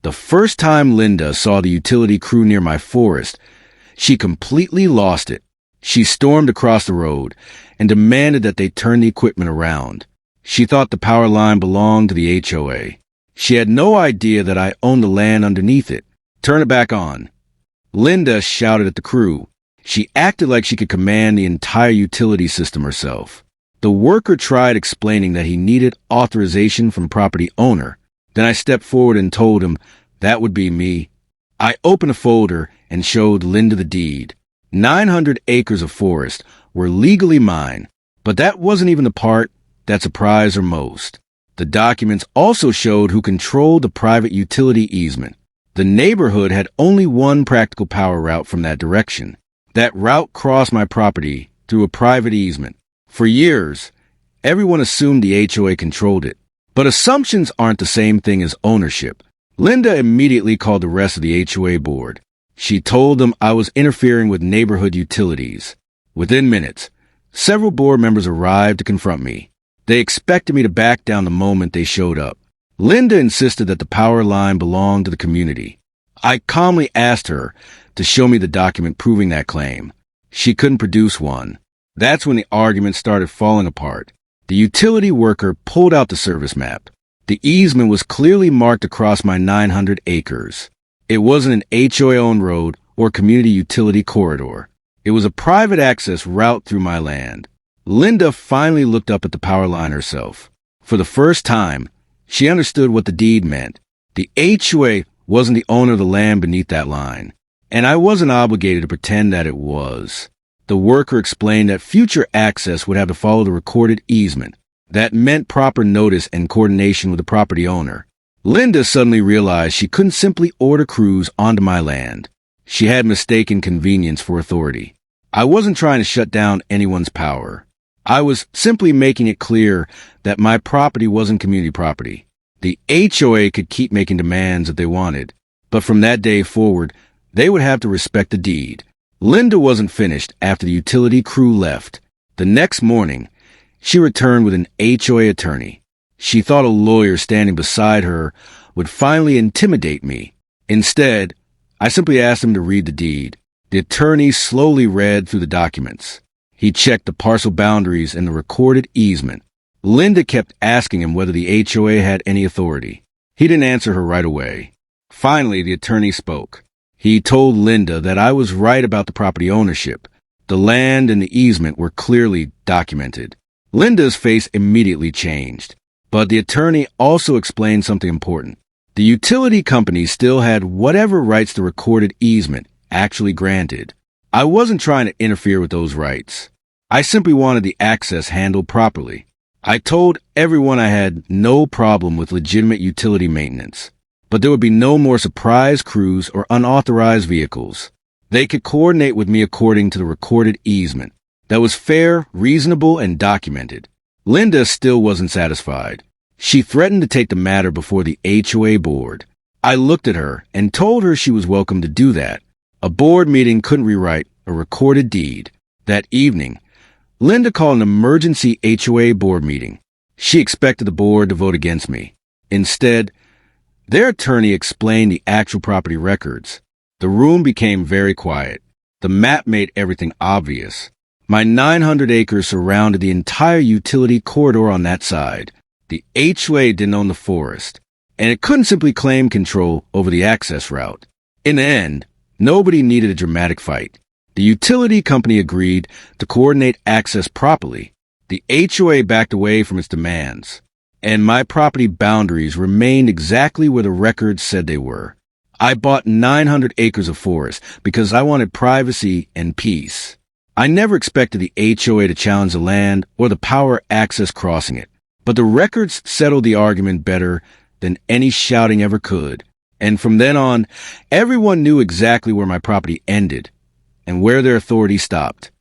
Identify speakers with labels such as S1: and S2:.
S1: The first time Linda saw the utility crew near my forest, she completely lost it. She stormed across the road and demanded that they turn the equipment around. She thought the power line belonged to the HOA. She had no idea that I owned the land underneath it. "Turn it back on," Linda shouted at the crew. She acted like she could command the entire utility system herself. The worker tried explaining that he needed authorization from property owner. Then I stepped forward and told him that would be me. I opened a folder and showed Linda the deed. 900 acres of forest were legally mine, but that wasn't even the part that surprised her most. The documents also showed who controlled the private utility easement. The neighborhood had only one practical power route from that direction. That route crossed my property through a private easement. For years, everyone assumed the HOA controlled it. But assumptions aren't the same thing as ownership. Linda immediately called the rest of the HOA board. She told them I was interfering with neighborhood utilities. Within minutes, several board members arrived to confront me. They expected me to back down the moment they showed up. Linda insisted that the power line belonged to the community. I calmly asked her to show me the document proving that claim. She couldn't produce one. That's when the argument started falling apart. The utility worker pulled out the service map. The easement was clearly marked across my 900 acres. It wasn't an HOA-owned road or community utility corridor. It was a private access route through my land. Linda finally looked up at the power line herself. For the first time, she understood what the deed meant. The HOA wasn't the owner of the land beneath that line, and I wasn't obligated to pretend that it was. The worker explained that future access would have to follow the recorded easement. That meant proper notice and coordination with the property owner. Linda suddenly realized she couldn't simply order crews onto my land. She had mistaken convenience for authority. I wasn't trying to shut down anyone's power. I was simply making it clear that my property wasn't community property. The HOA could keep making demands if they wanted, but from that day forward, they would have to respect the deed. Linda wasn't finished after the utility crew left. The next morning, she returned with an HOA attorney. She thought a lawyer standing beside her would finally intimidate me. Instead, I simply asked him to read the deed. The attorney slowly read through the documents. He checked the parcel boundaries and the recorded easement. Linda kept asking him whether the HOA had any authority. He didn't answer her right away. Finally, the attorney spoke. He told Linda that I was right about the property ownership. The land and the easement were clearly documented. Linda's face immediately changed. But the attorney also explained something important. The utility company still had whatever rights the recorded easement actually granted. I wasn't trying to interfere with those rights. I simply wanted the access handled properly. I told everyone I had no problem with legitimate utility maintenance, but there would be no more surprise crews or unauthorized vehicles. They could coordinate with me according to the recorded easement. That was fair, reasonable, and documented. Linda still wasn't satisfied. She threatened to take the matter before the HOA board. I looked at her and told her she was welcome to do that. A board meeting couldn't rewrite a recorded deed. That evening, Linda called an emergency HOA board meeting. She expected the board to vote against me. Instead, their attorney explained the actual property records. The room became very quiet. The map made everything obvious. My 900 acres surrounded the entire utility corridor on that side. The HOA didn't own the forest, and it couldn't simply claim control over the access route. In the end, nobody needed a dramatic fight. The utility company agreed to coordinate access properly. The HOA backed away from its demands, and my property boundaries remained exactly where the records said they were. I bought 900 acres of forest because I wanted privacy and peace. I never expected the HOA to challenge the land or the power access crossing it, but the records settled the argument better than any shouting ever could. And from then on, everyone knew exactly where my property ended and where their authority stopped.